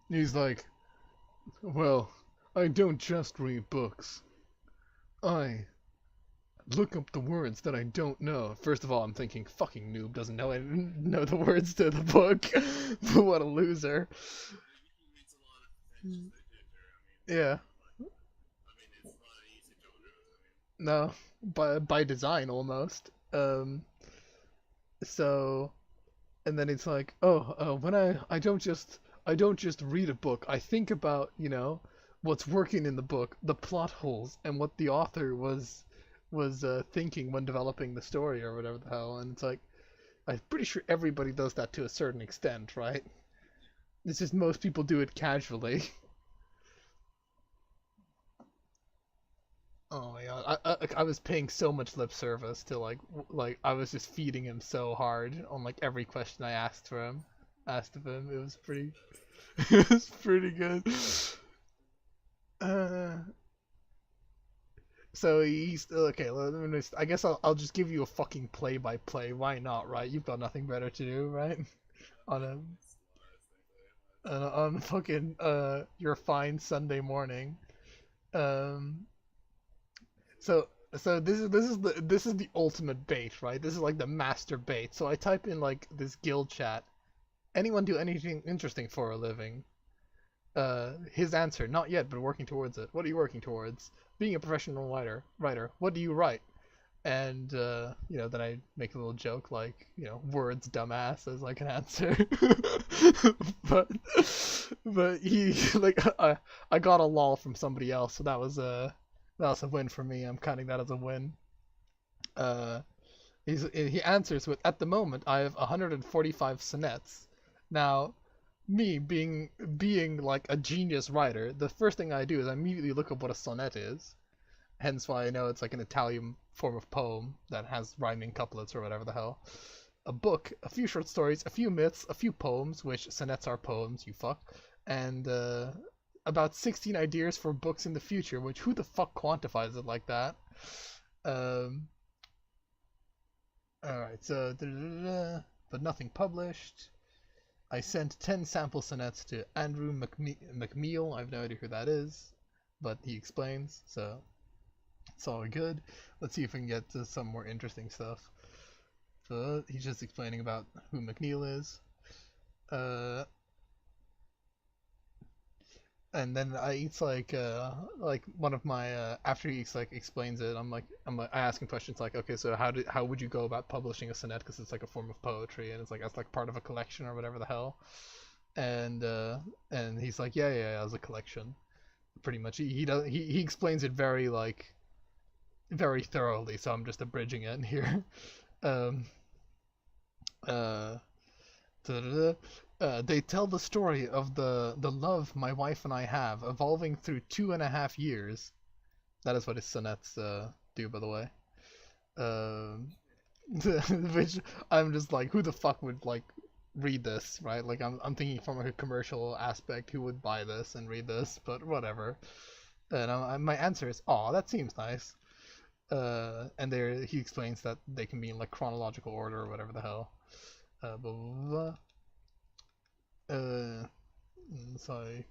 He's like, well, I don't just read books. I look up the words that I don't know. First of all, I'm thinking, fucking noob doesn't know the words to the book. What a loser. Yeah, no, by design almost. So and then it's like, oh, when I don't just read a book. I think about what's working in the book, the plot holes, and what the author was thinking when developing the story or whatever the hell. And it's like, I'm pretty sure everybody does that to a certain extent, right? It's just most people do it casually. Oh my god, I was paying so much lip service to like I was just feeding him so hard on like every question I asked of him. It was pretty, it was pretty good. Uh, so he's okay. I guess I'll just give you a fucking play by play. Why not, right? You've got nothing better to do, right? On on fucking your fine Sunday morning. Um, So this is the ultimate bait, right? This is like the master bait. So I type in like this guild chat. Anyone do anything interesting for a living? His answer, not yet, but working towards it. What are you working towards? Being a professional writer. Writer. What do you write? And then I make a little joke like, words, dumbass, as like an answer. but but he like I got a lol from somebody else, so that was a win for me. I'm counting that as a win. Uh, he answers with, at the moment I have 145 sonnets. Now, me being like a genius writer, the first thing I do is I immediately look up what a sonnet is. Hence why I know it's like an Italian form of poem that has rhyming couplets or whatever the hell. A book, a few short stories, a few myths, a few poems, which sonnets are poems, you fuck, and about 16 ideas for books in the future, which who the fuck quantifies it like that? Um, Alright, so, but nothing published. I sent 10 sample sonnets to Andrew McMeal. I have no idea who that is, but he explains, so it's all good. Let's see if we can get to some more interesting stuff. So he's just explaining about who McNeil is. Uh, and then it's like one of my after he like explains it, I'm like I ask him questions like, okay, so how would you go about publishing a sonnet, because it's like a form of poetry and it's like that's like part of a collection or whatever the hell. And he's like, yeah, as a collection, pretty much. He explains it very like very thoroughly, so I'm just abridging it here. um uh they tell the story of the love my wife and I have, evolving through 2.5 years. That is what his sonnets do, by the way. Um, which I'm just like, who the fuck would like read this, right? Like I'm thinking from a commercial aspect, who would buy this and read this, but whatever. And my answer is, oh, that seems nice. And there he explains that they can be in like chronological order or whatever the hell. Blah, blah, blah. Uh, it's like,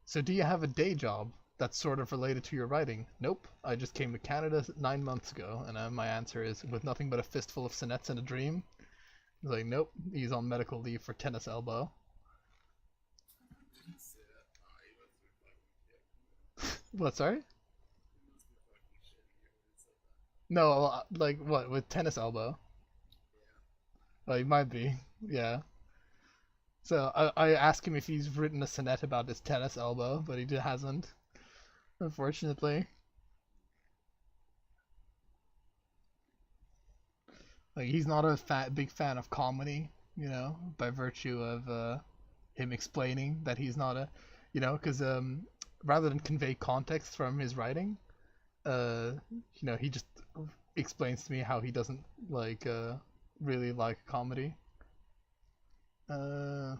so do you have a day job that's sort of related to your writing? Nope. I just came to Canada 9 months ago, and my answer is, with nothing but a fistful of sonnets and a dream. He's like, nope. He's on medical leave for tennis elbow. What? Sorry? No, like what with tennis elbow? Oh, he might be. Yeah. So I asked him if he's written a sonnet about his tennis elbow, but he hasn't, unfortunately. Like he's not a big fan of comedy, by virtue of him explaining that he's not a, because rather than convey context from his writing, uh, he just explains to me how he doesn't like really like comedy. Do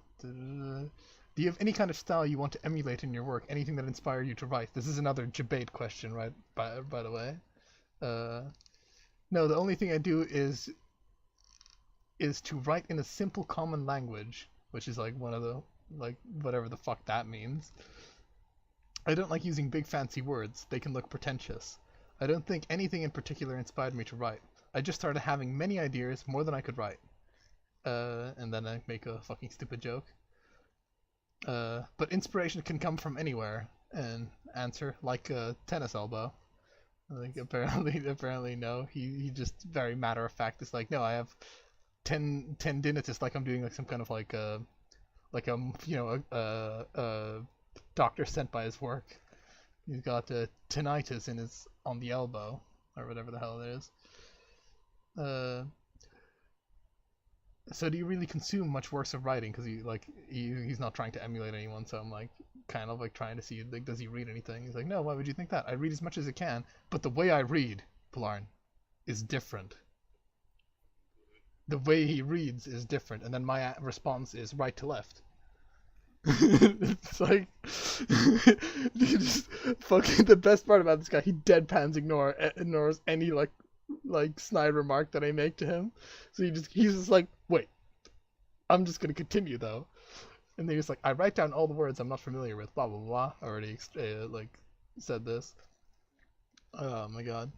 you have any kind of style you want to emulate in your work? Anything that inspired you to write? This is another debate question, right? By the way. Uh, no, the only thing I do is to write in a simple common language, which is like one of the like whatever the fuck that means. I don't like using big fancy words, they can look pretentious. I don't think anything in particular inspired me to write. I just started having many ideas, more than I could write. And then I make a fucking stupid joke. But inspiration can come from anywhere. And answer, like a tennis elbow. Like apparently no. He just very matter of fact is like, no, I have 10 tendinitis, like I'm doing like some kind of like you know a doctor sent by his work. He's got tinnitus in his on the elbow or whatever the hell it is. Uh, so do you really consume much works of writing? Because he's not trying to emulate anyone. So I'm like kind of like trying to see like does he read anything? He's like, no. Why would you think that? I read as much as I can, but the way I read, Pilarn, is different. The way he reads is different, and then my response is right to left. It's like you just fucking the best part about this guy, he deadpans ignores any like snide remark that I make to him. So he's just like, wait, I'm just gonna continue though. And then he's like, I write down all the words I'm not familiar with, blah blah blah. I already like said this. Oh my god.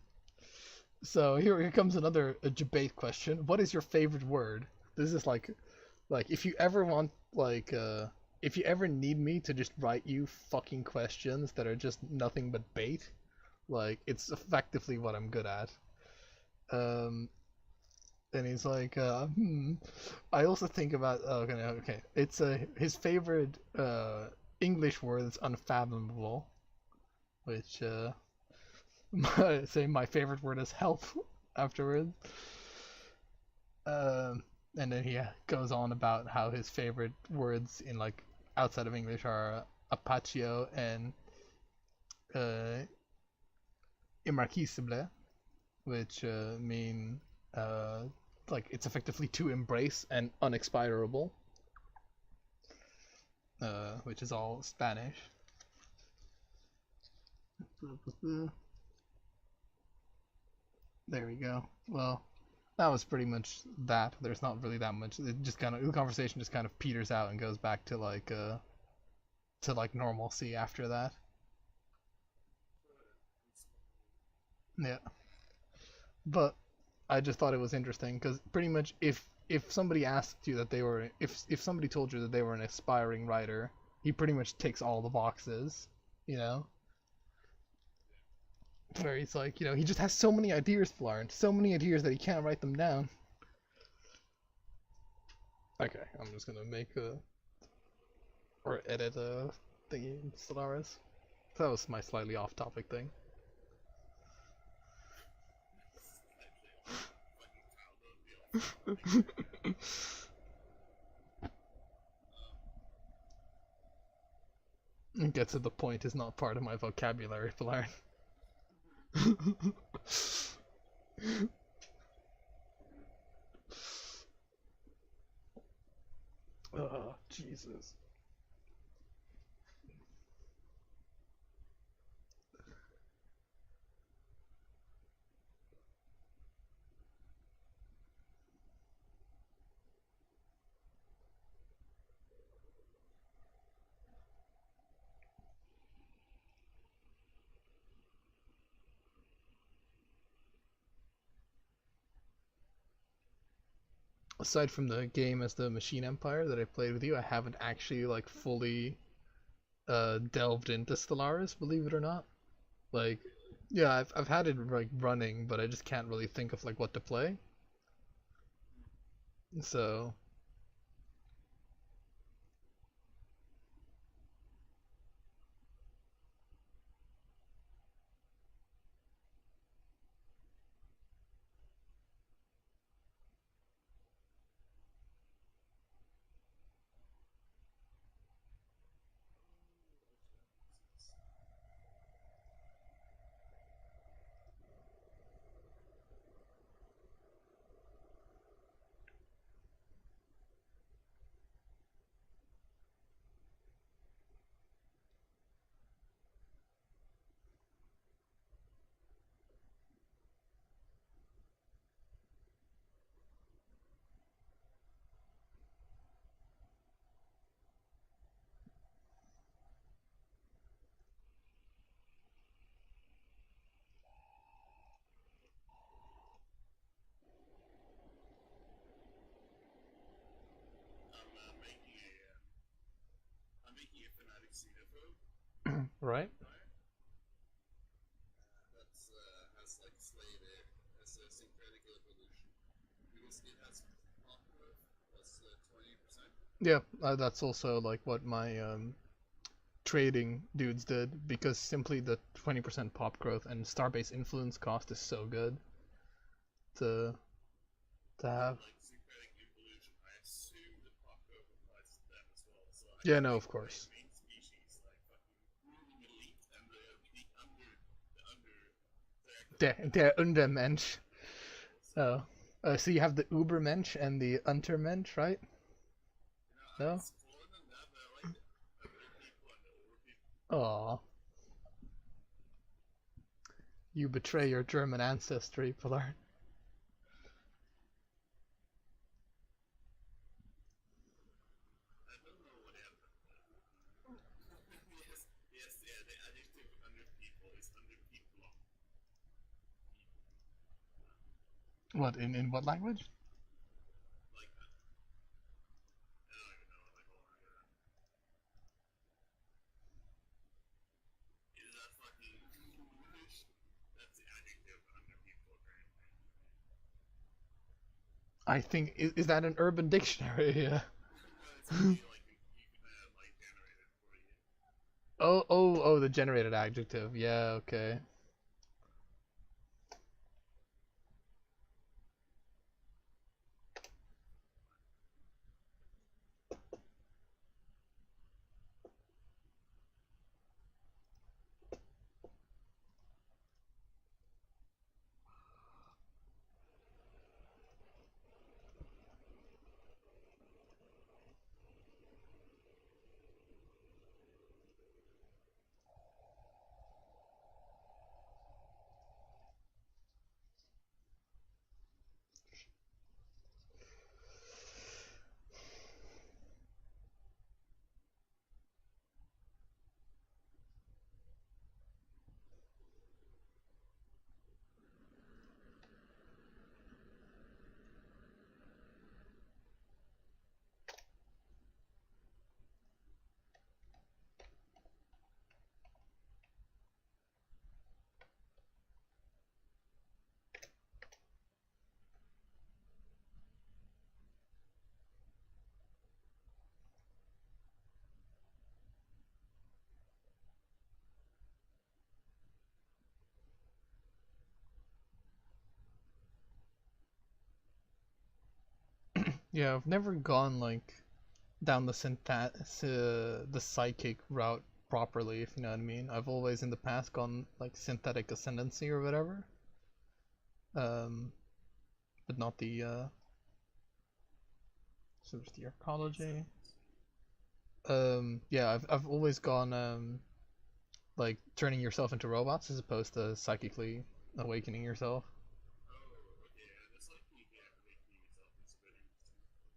So here comes another debate question. What is your favorite word? This is like if you ever want if you ever need me to just write you fucking questions that are just nothing but bait, like it's effectively what I'm good at. Um, and he's like, I also think about okay. It's his favorite English word is unfathomable, which my favorite word is help afterwards. And then he goes on about how his favorite words in like outside of English are apatio and uh, immarquisible, which mean like it's effectively to embrace and unexpirable, which is all Spanish. There we go. Well, that was pretty much that. There's not really that much. It just kind of the conversation just kind of peters out and goes back to like normalcy after that. Yeah. But I just thought it was interesting because pretty much if somebody asked you that they were if somebody told you that they were an aspiring writer, he pretty much ticks all the boxes, you know. Where he's like, you know, he just has so many ideas, Florence, so many ideas that he can't write them down. Okay, I'm just gonna make a or edit a thingy in Stellaris. That was my slightly off-topic thing. Get to the point is not part of my vocabulary, Pilar. Oh, Jesus. Aside from the game as the Machine Empire that I played with you, I haven't actually like fully delved into Stellaris, believe it or not. Like, yeah, I've had it like running, but I just can't really think of like what to play. So Right? That's has like slave air as a syncretic evolution because it has pop growth plus 20%. Yeah, that's also like what my trading dudes did because simply the 20% pop growth and starbase influence cost is so good to to But have. like syncretic evolution, I assume the pop growth applies to them as well. So I Yeah, no, think of my course. main species, like fucking ruling elite and the under director of the Der Untermensch. people. So Oh. So you have the Ubermensch and the Untermensch, right? No? it's cooler than that, but I like the under people and the over people. Aw. You betray your German ancestry, Pilar. I don't know what happened. Yes, yes, yeah. The adjective under people is under people. What, in what language? Like that. I don't even know. Like, hold on. Is that fucking English? That's the adjective under people, apparently. I think, is that an urban dictionary? Yeah. No, it's something like you can have like generated for you. Oh, the generated adjective. Yeah, okay. Yeah, I've never gone like down the psychic route properly, if you know what I mean. I've always in the past gone like synthetic ascendancy or whatever. Um, but not the sort of the arcology. Yeah, I've always gone like turning yourself into robots as opposed to psychically awakening yourself. Oh, okay. That's like you get making yourself is very interesting.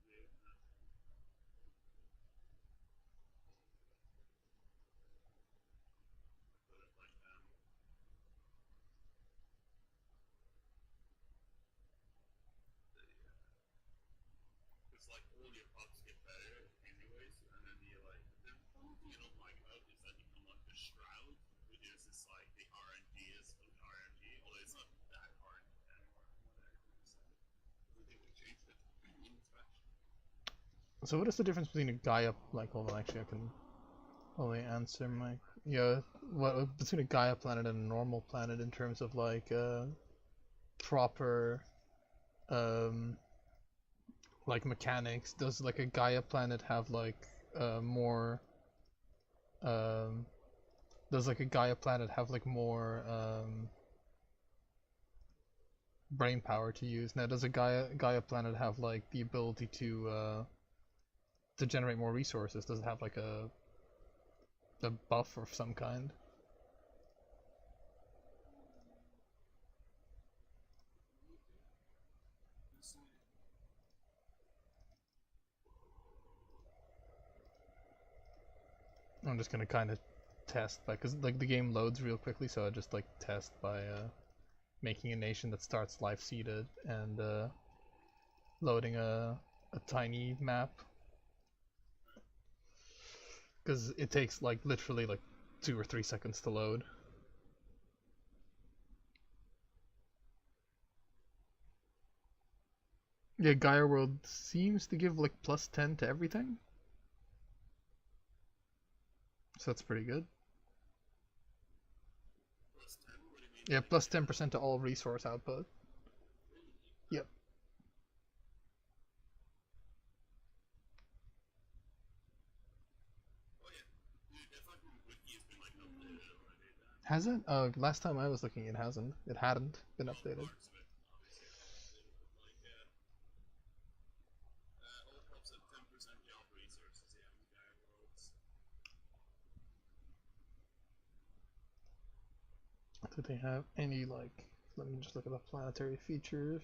Yeah, put it like it's like all your pops get better anyways, and then you like the only thing I don't like about it is that you can unlock the shroud, which is just like the RNG is of RNG, although it's not that RNG anymore from what I understand. I think they changed it in this patch. So what is the difference between a Gaia like? Hold on, actually, I can only answer my yeah. What between a Gaia planet and a normal planet in terms of like proper um like mechanics? Does like a Gaia planet have like more um does like a Gaia planet have like more brain power to use? Now does a Gaia planet have like the ability to generate more resources? Does it have like a buff of some kind? I'm just gonna kind of test by because like the game loads real quickly, so I just like test by making a nation that starts life seeded and loading a tiny map because it takes like literally like 2 or 3 seconds to load. Yeah, Gaia World seems to give like +10 to everything, so that's pretty good. Plus 10? What do you mean? Yeah, Like, +10% to all resource output. really? Yep. Oh yeah. Dude, that fucking wiki has been like updated already. Then. Has it? Last time I was looking, it hasn't. It hadn't been Well, updated. parts of it obviously have been updated, but like, all helps at 10% job resources. Yeah, in Gaia Worlds. Do they have any like? Let me just look at the planetary features.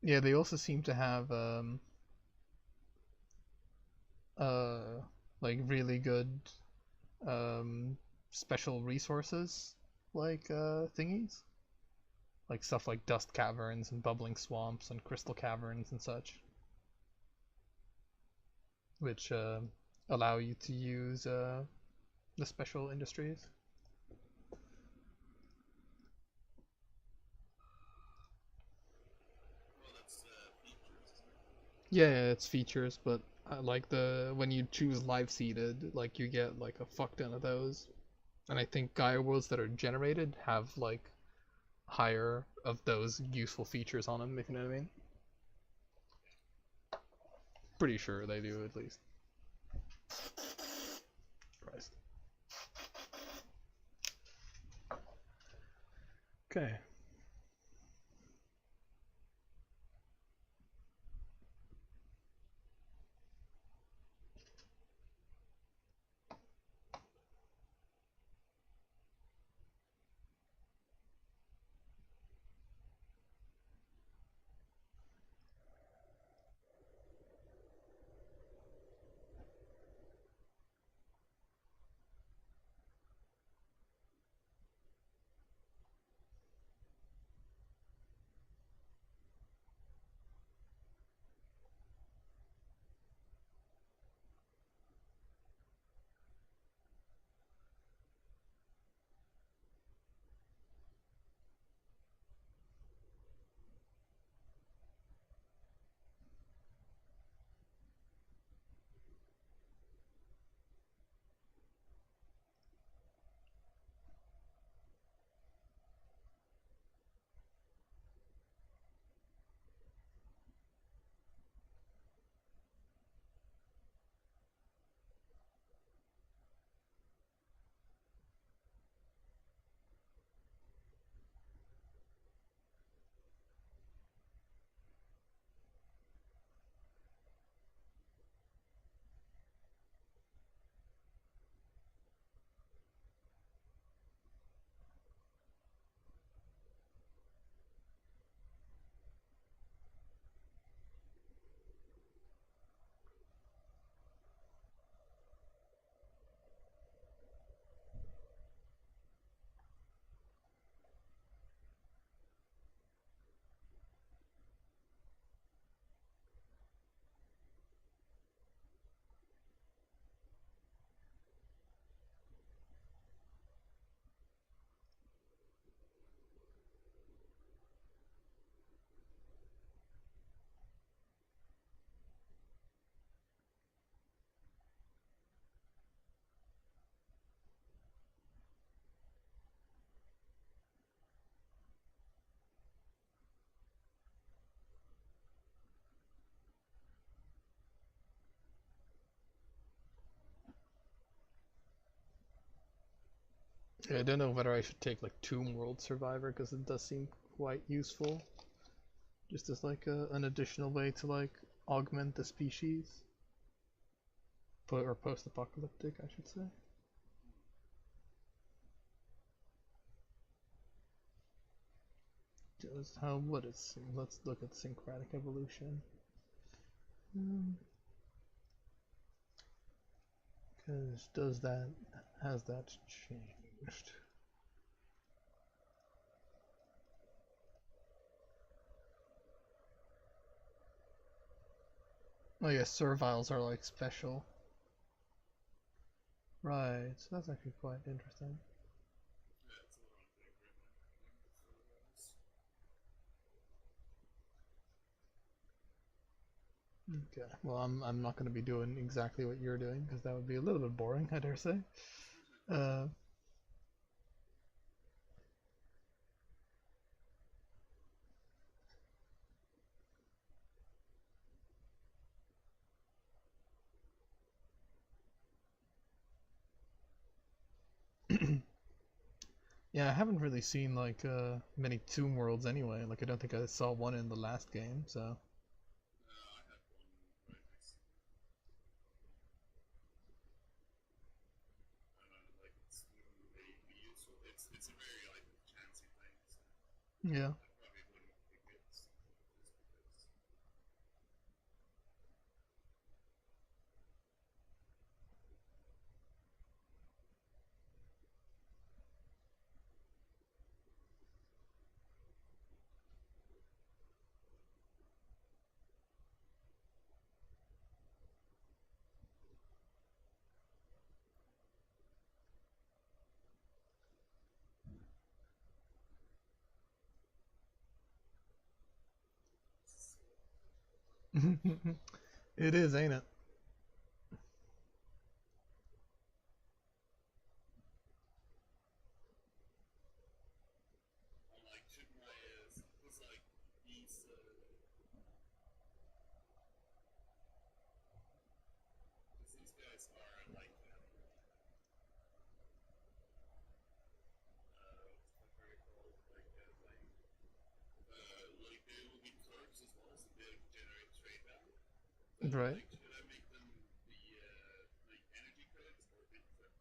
Yeah, they also seem to have uh like really good um special resources like thingies, like stuff like dust caverns and bubbling swamps and crystal caverns and such, which allow you to use the special industries. Well, that's features, isn't it? Yeah, it's features, but like the when you choose live seeded, like you get like a fuck ton of those, and I think Gaia worlds that are generated have like higher of those useful features on them, if you know what I mean. Pretty sure they do at least. Christ. Okay. Yeah, I don't know whether I should take like Tomb World Survivor because it does seem quite useful, just as like an additional way to like augment the species, or post-apocalyptic, I should say. Just how what is? Let's look at syncretic evolution. Because does that has that changed? Oh yeah, serviles are like special. Right, so that's actually quite interesting. Yeah, it's a little unfavorite. Okay. Well, I'm not going to be doing exactly what you're doing because that would be a little bit boring, I dare say. Uh, yeah, I haven't really seen like many Tomb Worlds anyway. Like I don't think I saw one in the last game, so. I had one right next to me. Like it's maybe useful. It's a very like chancy thing, so Yeah. I probably wouldn't pick it just because. It is, ain't it? I'm like shooting my ass. It's like these guys are like what's the very called like they will be clerks as well, so they generate trade value. So Right. like, should I make them the like energy credits or the thrift?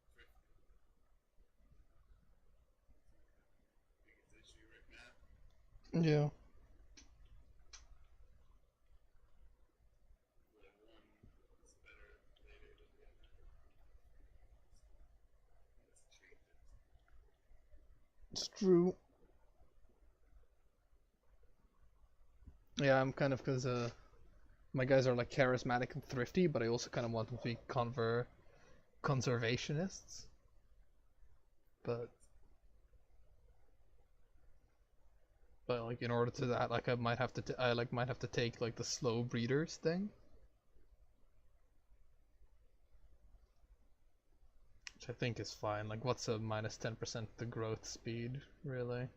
Biggest issue right now. Yeah. The one is better later than the other. Let's change it. It's true. Yeah, I'm kind of because my guys are like charismatic and thrifty, but I also kind of want them to be conservationists. But like in order to that, like I might have to I like might have to take like the slow breeders thing, which I think is fine. Like what's a minus 10% the growth speed really?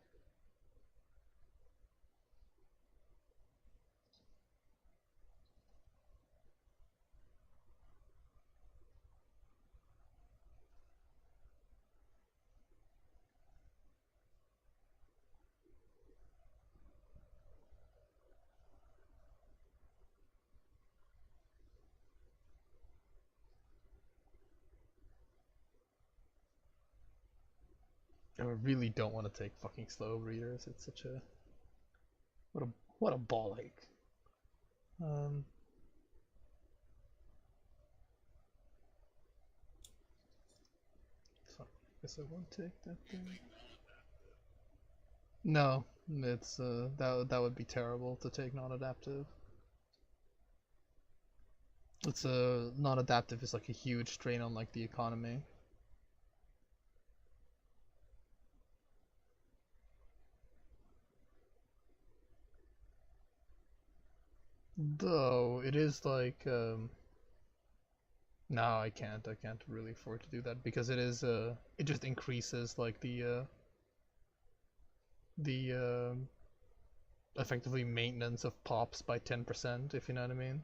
I really don't want to take fucking slow breeders. It's such a what a what a ball ache. Um, so I guess I won't take that thing. Anything non-adaptive? No, it's that would be terrible to take non-adaptive. It's a non-adaptive is like a huge strain on like the economy. Though it is like no, I can't. I can't really afford to do that because it is it just increases like the effectively maintenance of pops by 10%, if you know what I mean.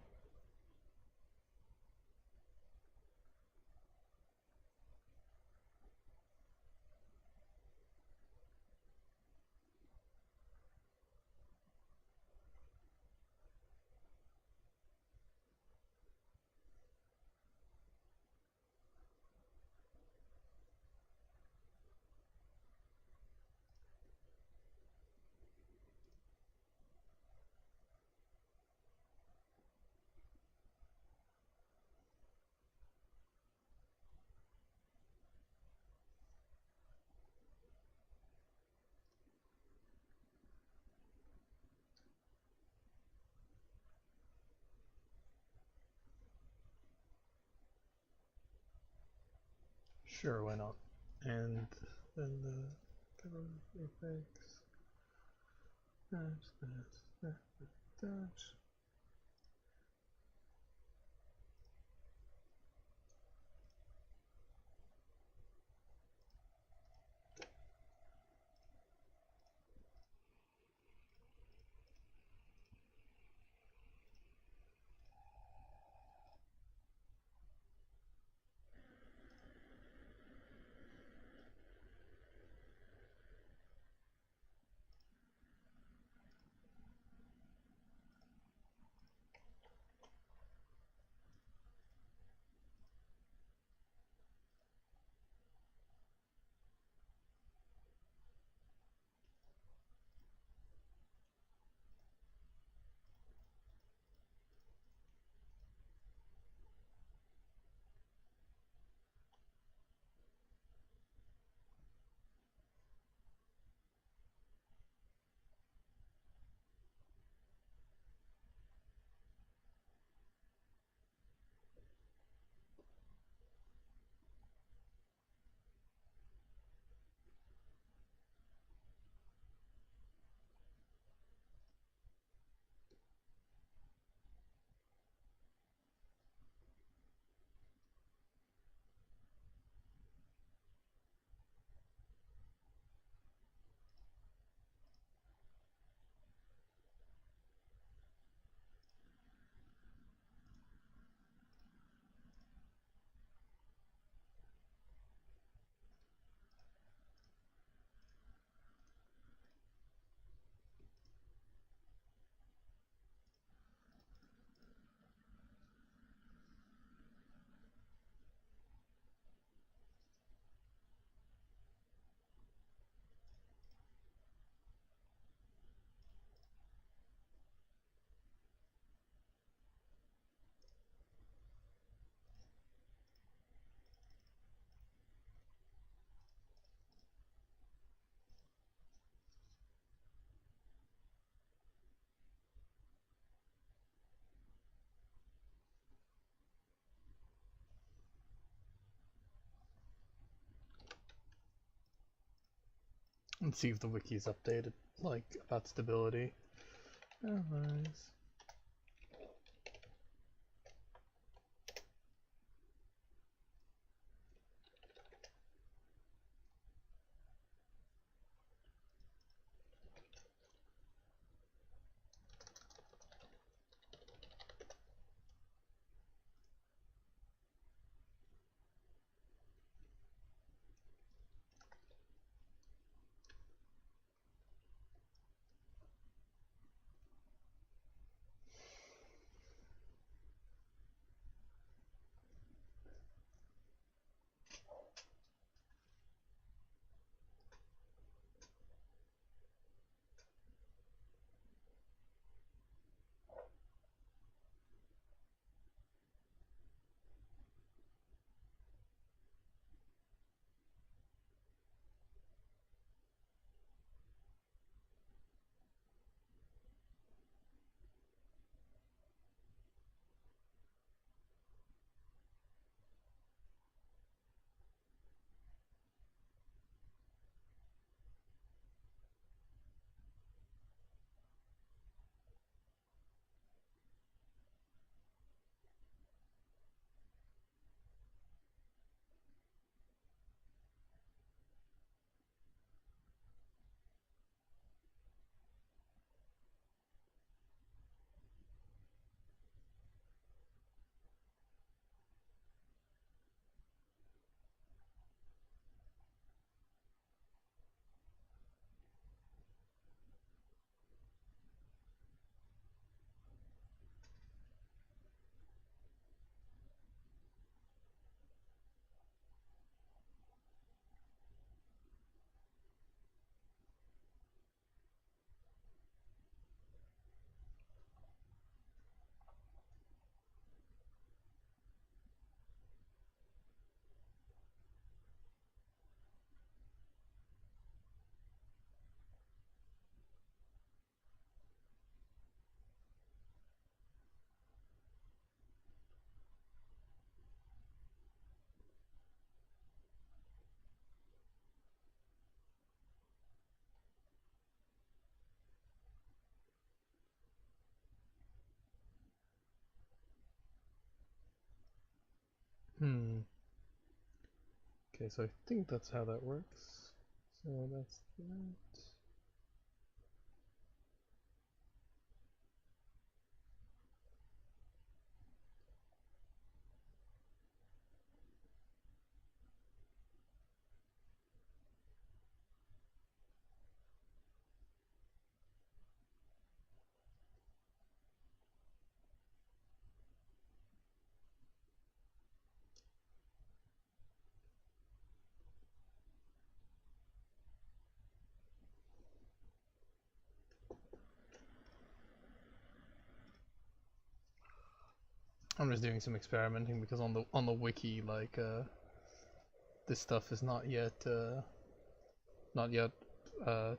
Sure, why not? And then the effects. That. Let's see if the wiki is updated, like about stability. Allies. Hmm. Okay, so I think that's how that works. So that's that. I'm just doing some experimenting because on the wiki, like this stuff is not yet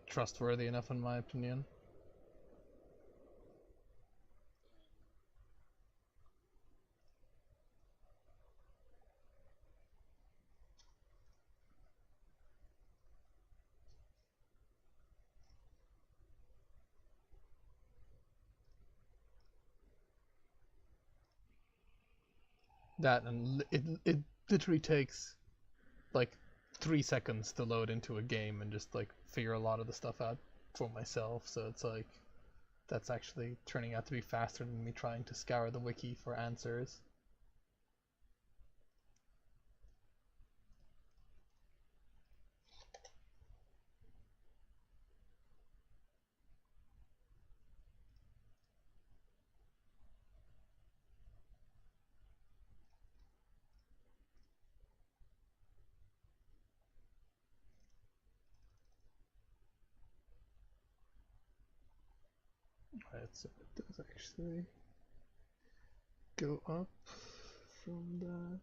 trustworthy enough in my opinion. That and it literally takes like 3 seconds to load into a game and just like figure a lot of the stuff out for myself. So it's like that's actually turning out to be faster than me trying to scour the wiki for answers. Right, so it does actually go up from that.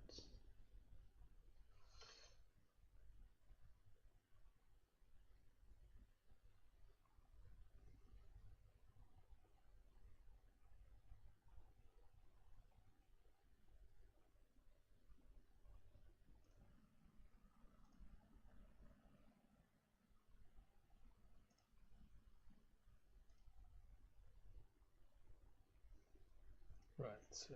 Right, so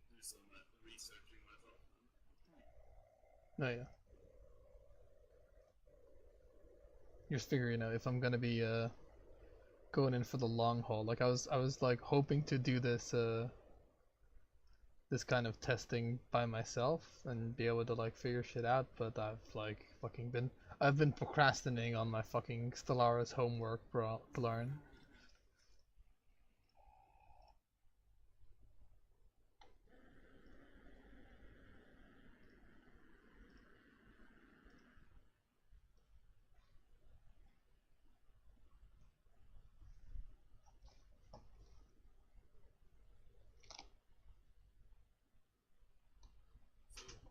Do some researching myself. oh yeah. Just figuring out if I'm gonna be going in for the long haul. Like I was like hoping to do this kind of testing by myself and be able to like figure shit out, but I've been procrastinating on my fucking Stellaris homework, bro, Blarn.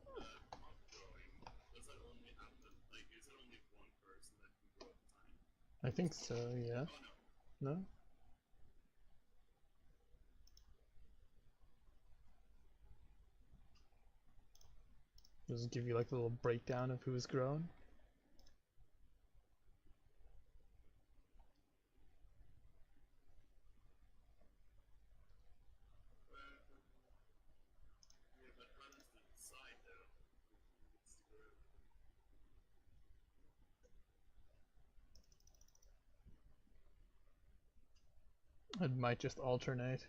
So, mob growing, does that only happen? Like, is it only one person that can grow at a time? I think so, yeah. Oh no. No? Does it give you like a little breakdown of who's grown? Yeah, but how does it decide though? It's It might just alternate.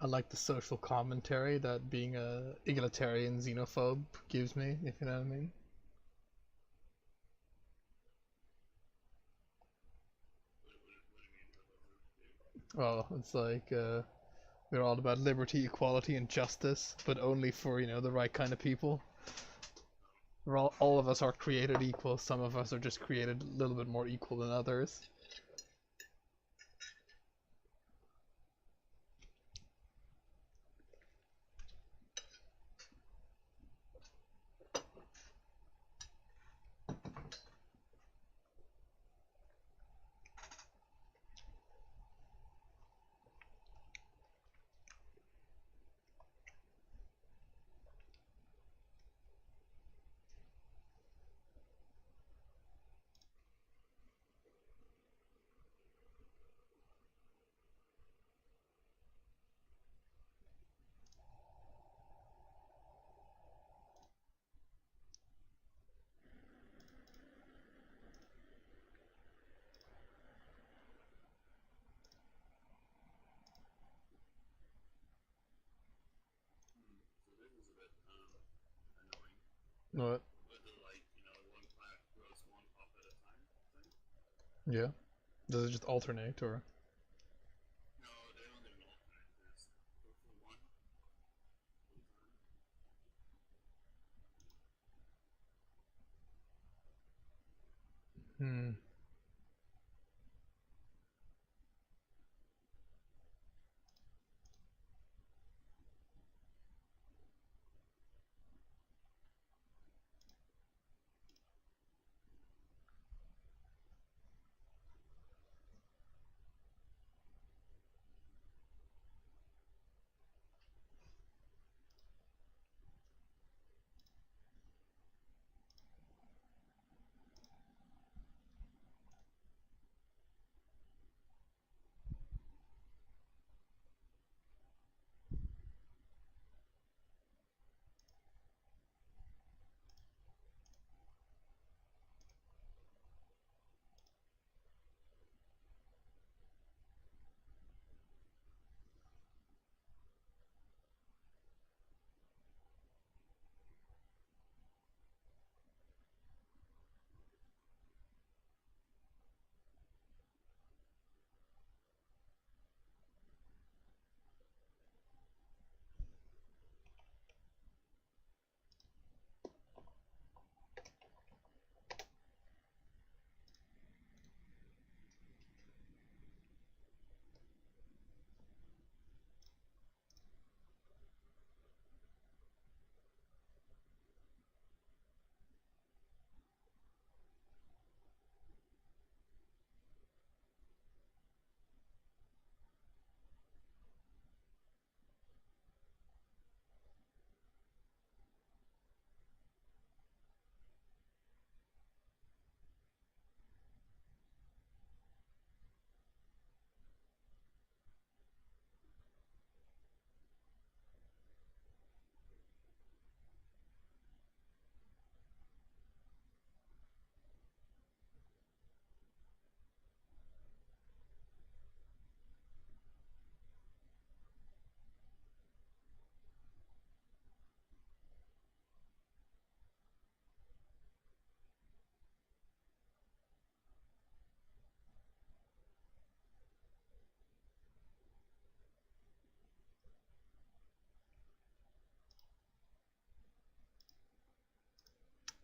I like the social commentary that being a egalitarian xenophobe gives me, if you know what I mean. What do you mean? What does it do? Well, it's like we're all about liberty, equality, and justice, but only for the right kind of people. We're all of us are created equal. Some of us are just created a little bit more equal than others. So this is a bit annoying. What? With the like, one plant grows one pop at a time thing. Yeah. Does it just alternate or? No, they don't get an alternate. There's go for one full time. Hmm.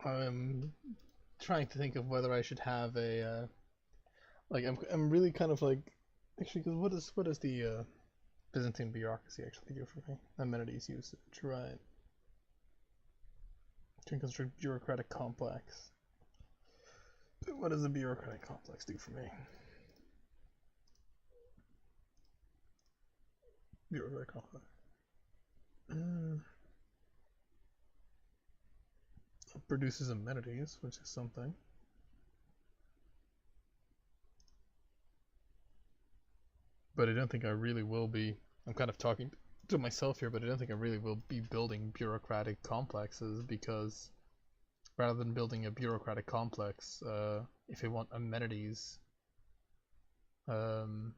I'm trying to think of whether I should have a like I'm really kind of like actually because what does the Byzantine bureaucracy actually do for me? Amenities usage, right? To construct bureaucratic complex. What does the bureaucratic complex do for me? Bureaucratic complex. Mm, produces amenities, which is something. But I don't think I really will be. I'm kind of talking to myself here, but I don't think I really will be building bureaucratic complexes because rather than building a bureaucratic complex, if I want amenities, um,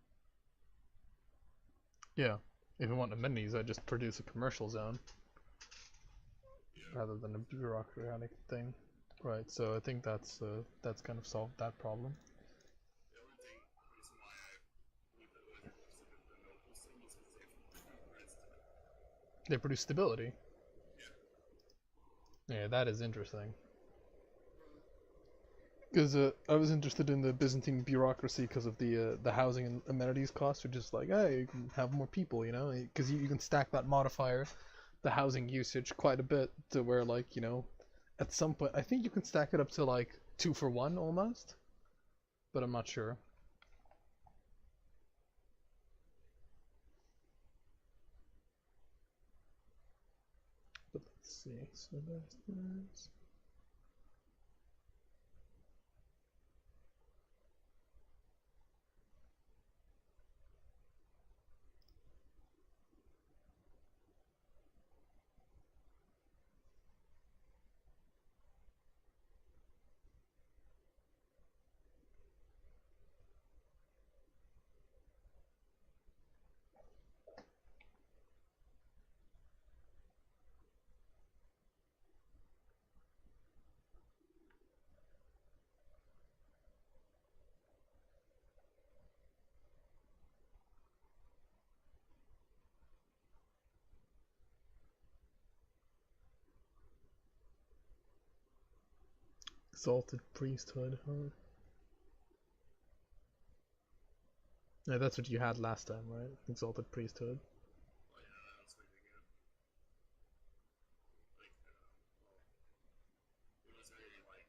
yeah. If I want amenities, I just produce a commercial zone Yeah. rather than a bureaucratic thing. Right, so I think that's kind of solved that problem. The only thing, reason why I believe that was interested in the nobles thing is because they progressed. They produce stability. Yeah. Yeah, that is interesting. Because I was interested in the Byzantine bureaucracy because of the housing and amenities costs, which is like, hey, you can have more people, you know, because you can stack that modifier, the housing usage, quite a bit to where like at some point I think you can stack it up to like 2 for 1 almost, but I'm not sure. But let's see. So there's this. Exalted priesthood, huh? Yeah, that's what you had last time, right? Exalted priesthood. Oh yeah, that was pretty good. Like, well, it was very like,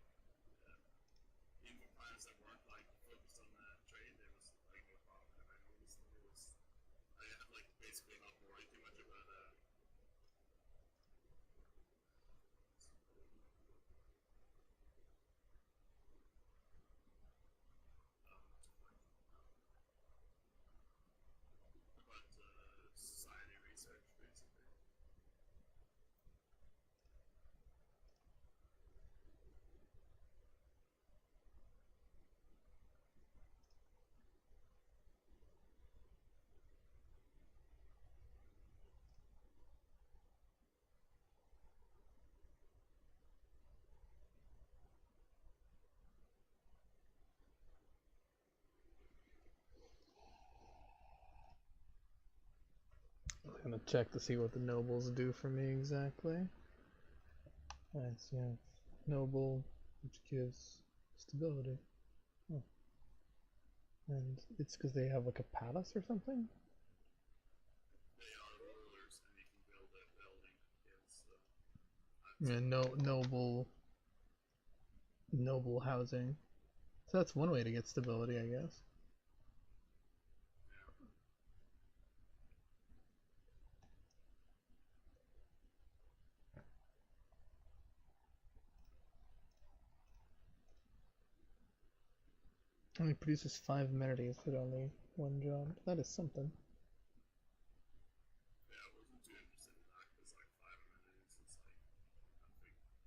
even for planets that weren't like focused on that trade, there was like no problem. And I noticed it was, I had like basically not worried too much about society research basically. I'm gonna check to see what the nobles do for me exactly. Nice, yeah. Noble, which gives stability. Oh. And it's because they have like a palace or something? They are rulers and they can build a building that gives Yeah, no, noble housing. So that's one way to get stability, I guess. yeah. Only produces 5 amenities with only one job. That is something. Yeah, I wasn't too interested in that because like 5 minutes is like nothing.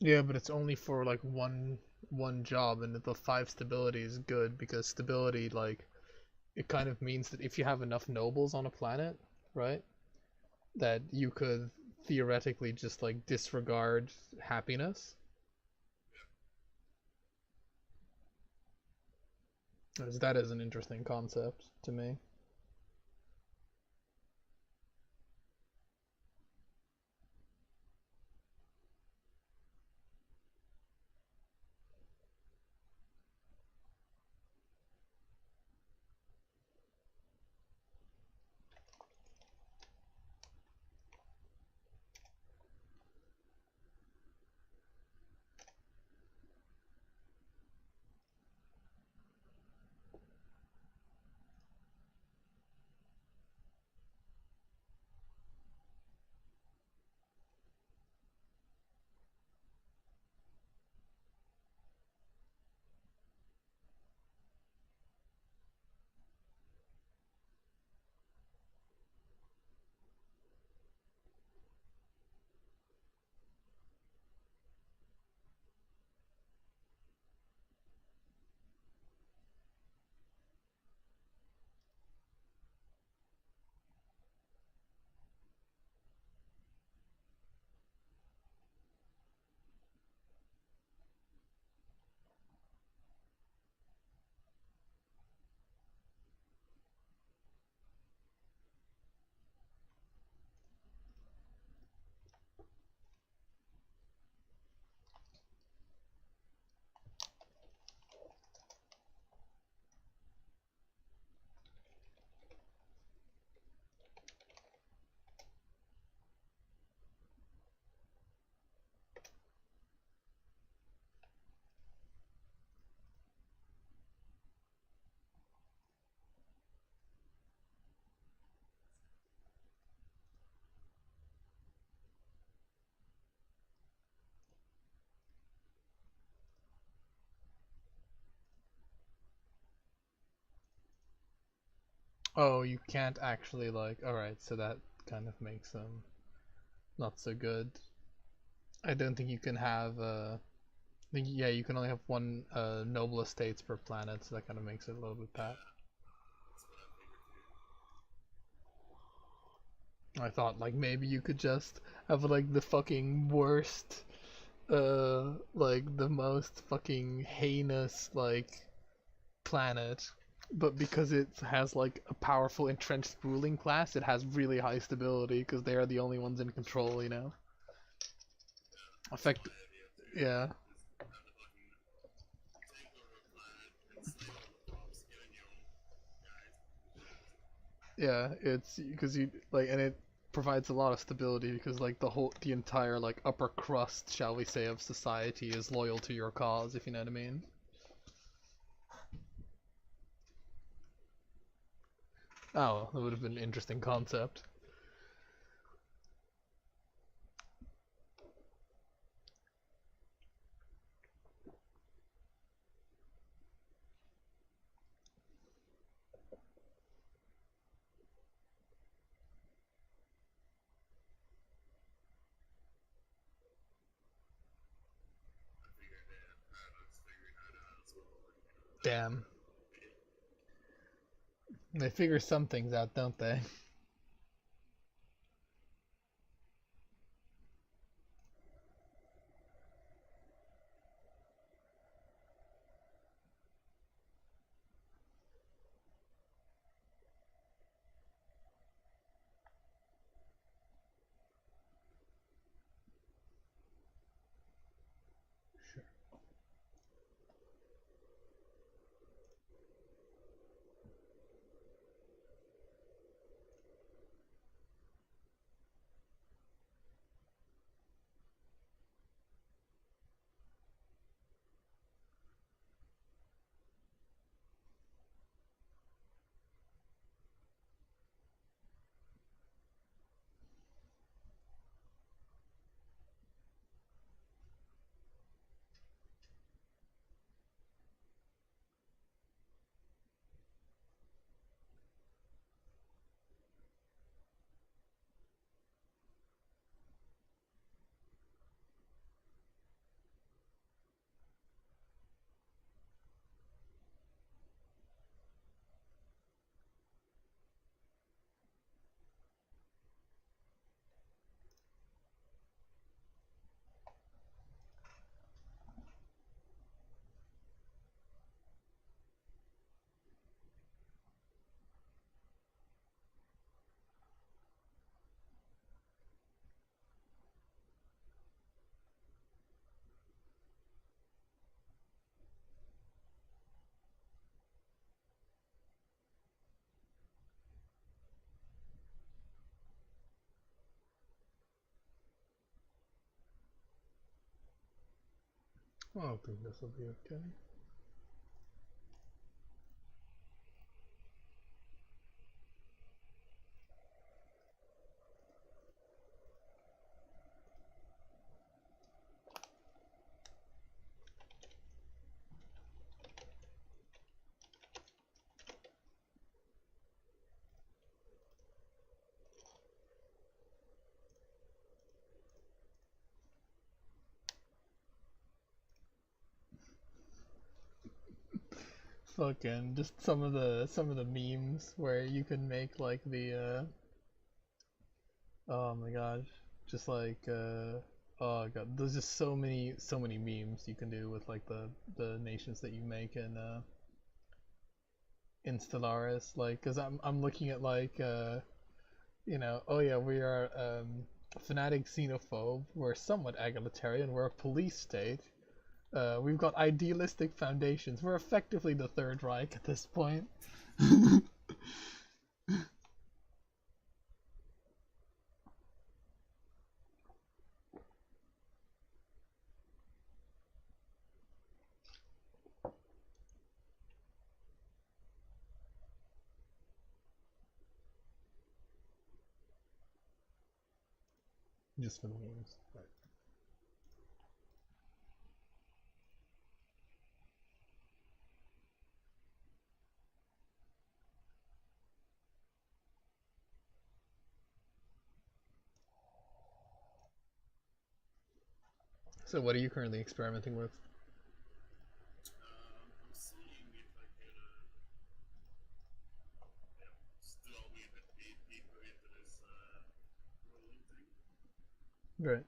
Yeah, but it's only for like one job, and the 5 stability is good because stability like it kind of means that if you have enough nobles on a planet, right, that you could theoretically just like disregard happiness. As that is an interesting concept to me. Oh, you can't actually like. All right, so that kind of makes them not so good. I don't think you can have. Yeah, you can only have one noble estates per planet, so that kind of makes it a little bit bad. Yeah, that's what I figured too. I thought like maybe you could just have like the fucking worst, like the most fucking heinous like planet, but because it has like a powerful entrenched ruling class, it has really high stability because they are the only ones in control, you know. Yeah, that's Effect, my idea too. yeah, Is have the fucking take over a planet, enslave all the pups, get in your own guys, and shit. yeah. It's because you like, and it provides a lot of stability because like the entire like upper crust, shall we say, of society is loyal to your cause, if you know what I mean. Oh, that would have been an interesting concept. I figured Paradox figured that out as well. Like, Damn. that would be it. They figure some things out, don't they? Sure. I think this will be okay. Fucking just some of the memes where you can make like the oh my gosh, just like oh god, there's just so many memes you can do with like the nations that you make in Stellaris, like because I'm looking at like oh yeah, we are fanatic xenophobe, we're somewhat egalitarian, we're a police state. We've got idealistic foundations. We're effectively the Third Reich at this point. Just for the memes. Right. So what are you currently experimenting with? I'm seeing if I could, just delve a bit deeper into this rolling thing. Right.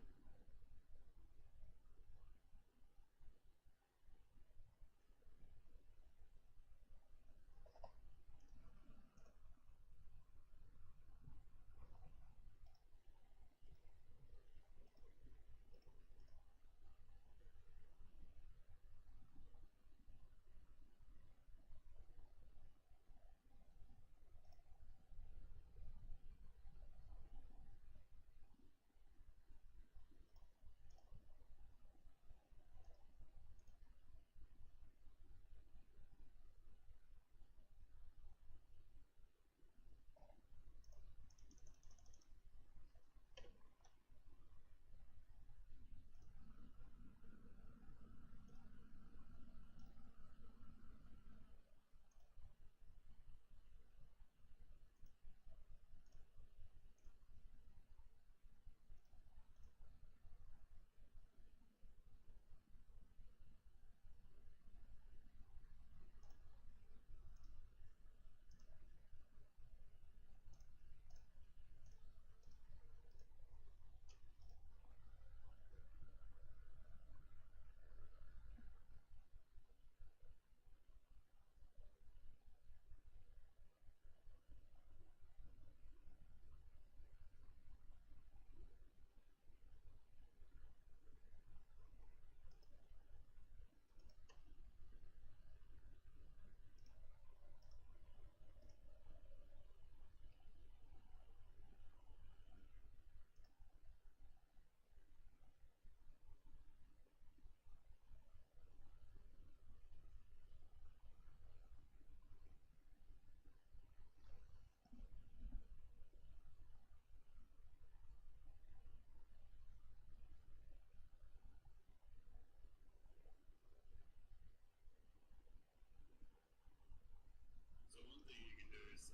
So one thing you can do is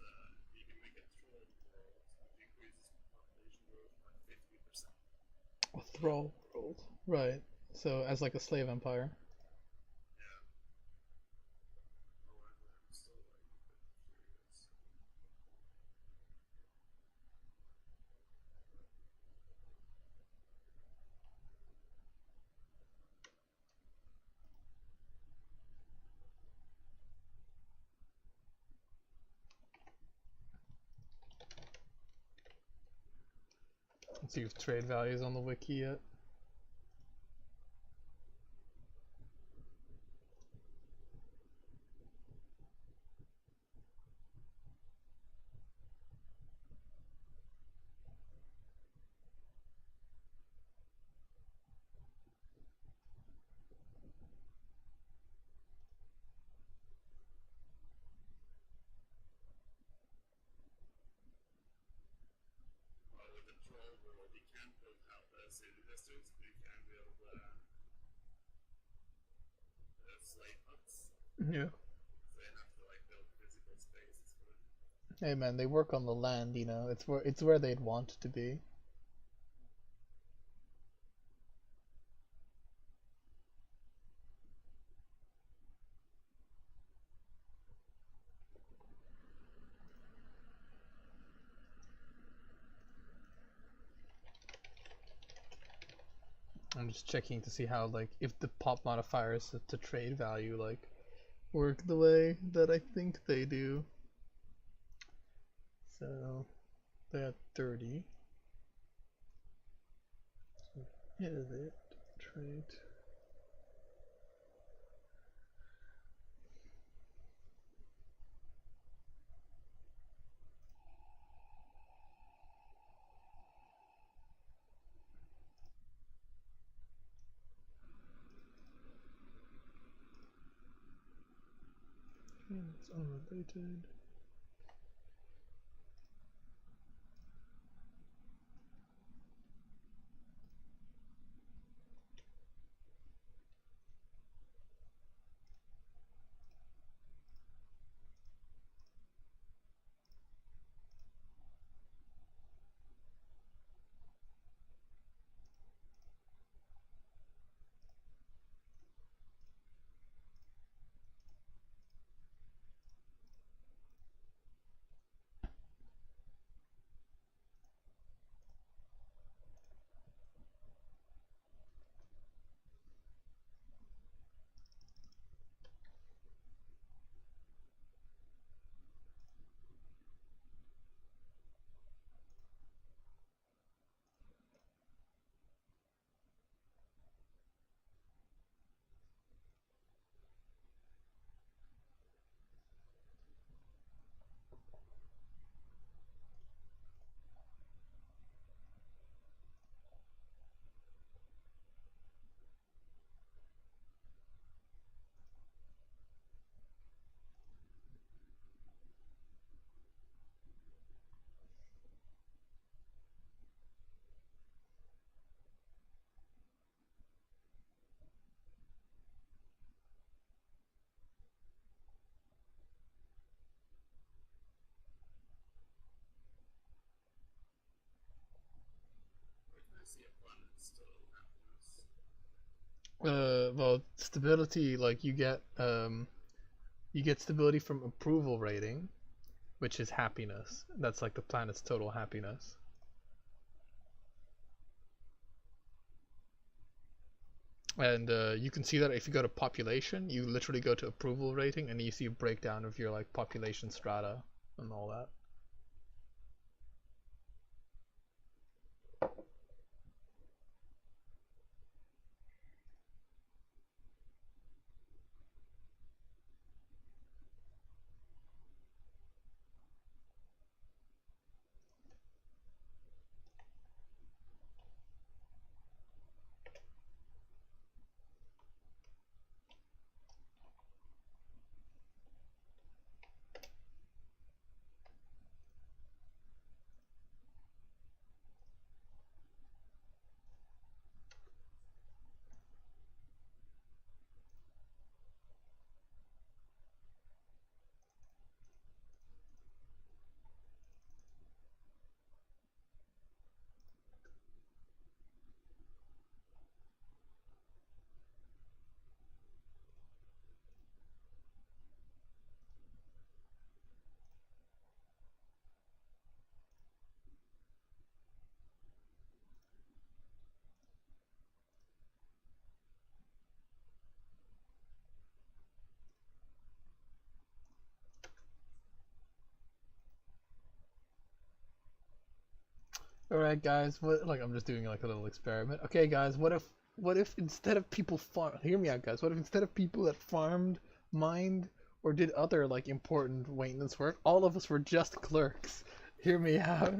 you can make a troll world which increases population growth by 50%. A thrall world. Right. So as like a slave empire. Yeah. However, I'm still like a bit curious. Let's see if trade values on the wiki yet. With the troll world, you can't build city districts, but you can build slave huts. Yeah. So you have to like build physical spaces for it. Hey man, they work on the land, you know. It's where they'd want to be. I'm just checking to see how like if the pop modifiers to trade value like work the way that I think they do. So they had 30. So edit trade. Okay, it's unrelated. Well, stability, like you get stability from approval rating, which is happiness. That's like the planet's total happiness. And you can see that if you go to population, you literally go to approval rating, and you see a breakdown of your like population strata and all that. All right, guys. What like I'm just doing like a little experiment. Okay, guys. What if instead of people farm, hear me out, guys. What if instead of people that farmed, mined, or did other like important maintenance work, all of us were just clerks? Hear me out.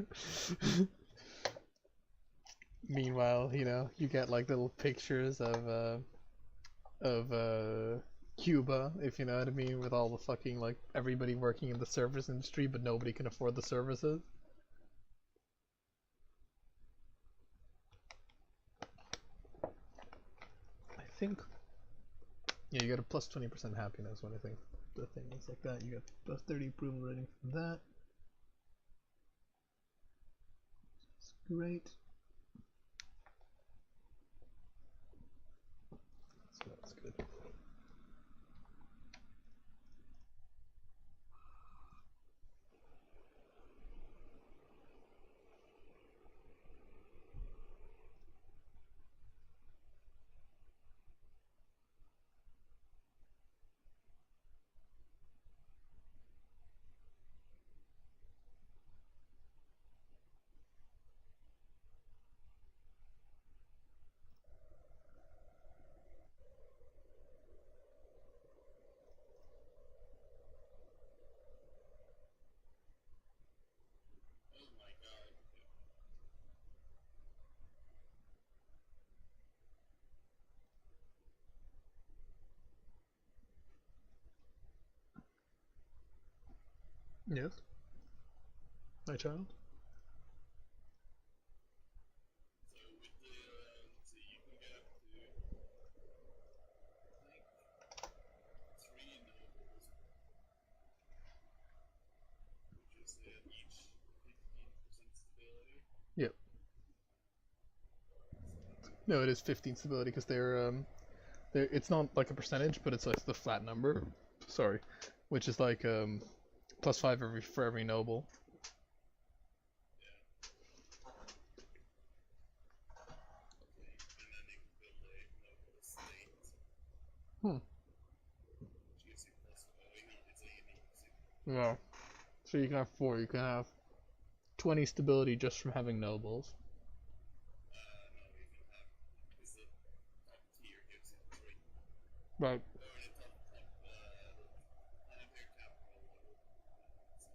Meanwhile, you get like little pictures of Cuba, if you know what I mean, with all the fucking like everybody working in the service industry, but nobody can afford the services. I think yeah, you get a plus 20% happiness when I think the thing is like that. You get plus 30 approval rating from that. It's great. So that's good. Oh my god. Yes, my child. So with the let's see, you can get up to I think 3 nobles, which is each 15% stability. Yep. No, it is 15 stability because they're it's not like a percentage, but it's like the flat number. Sorry, which is like plus 5 for every noble. Yeah. And then you can build a noble estate, Hmm. which gives you plus 4. It's a unique super. Yeah. So you can have 4. You can have 20 stability just from having nobles. No, you can have because the top tier gives you 3. Right. Oh, and the the planetary capital level.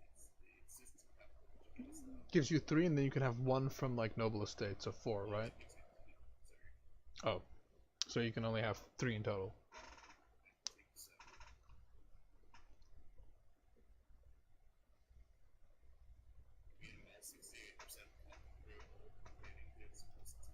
It's the existing capital which gives Gives you 3, and then you can have 1 from like noble estate, so 4, well, right? it gives you 2. Sorry, Oh, so you can only have 3 in total. I think so. Meanwhile, 68% top approval rating gives plus 2.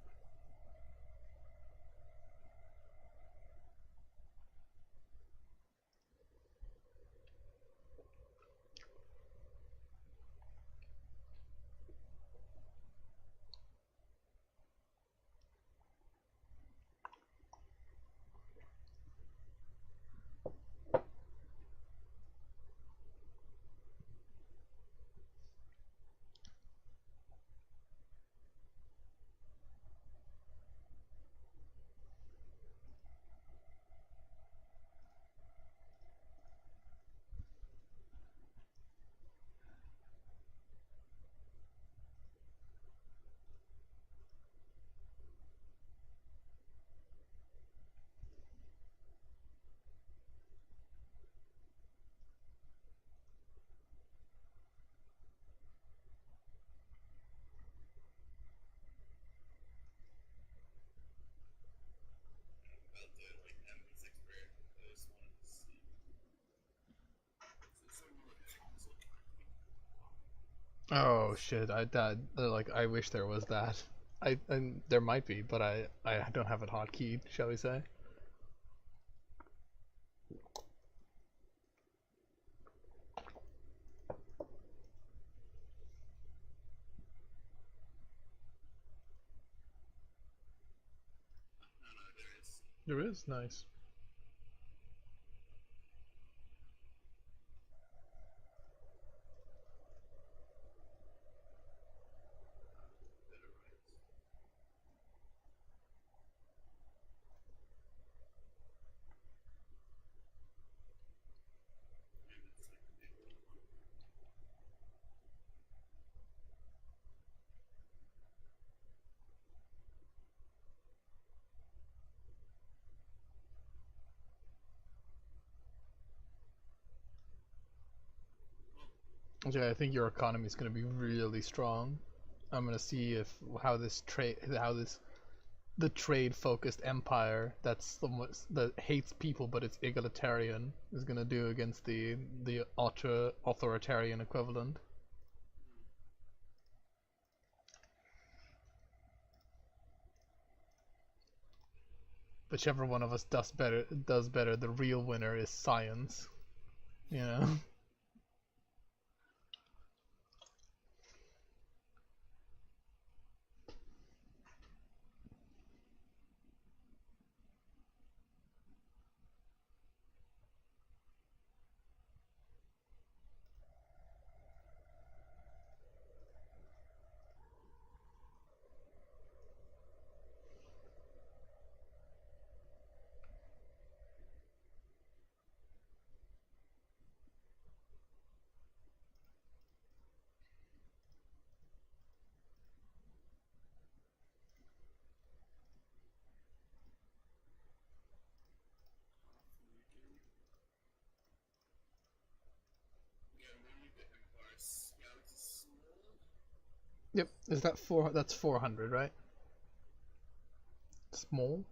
Oh shit! I wish there was that. And there might be, but I don't have it hotkeyed. Shall we say? No, no, there is. There is nice. Better rights. And it's like the old one. Okay, I think your economy is going to be really strong. I'm going to see if how this the trade focused empire that's somewhat that hates people but it's egalitarian is going to do against the ultra authoritarian equivalent. Whichever one of us does better, the real winner is science, you know. Yeah, maybe the Empire Scouts is small. Yep, is that four? That's 400, right? Small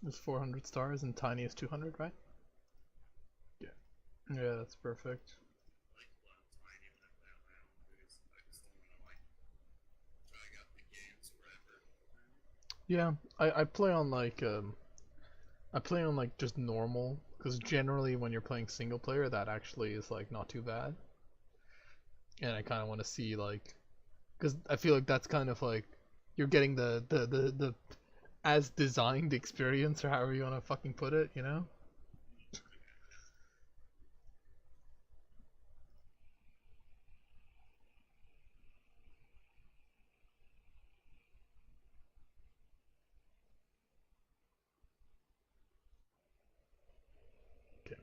is 400 stars and tiny is 200, right? Yeah. Yeah, that's perfect. Like one tiny one that round because I just don't want to like drag out the games forever. Yeah, I play on like just normal because generally when you're playing single player that actually is like not too bad, and I kind of want to see like because I feel like that's kind of like you're getting the as designed experience or however you want to fucking put it, you know? Okay.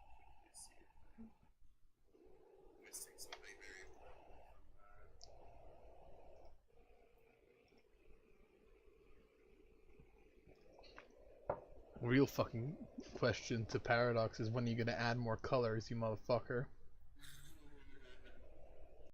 Quickly see if I'm missing something very important from that. Real fucking question to Paradox is when are you gonna add more colors, you motherfucker?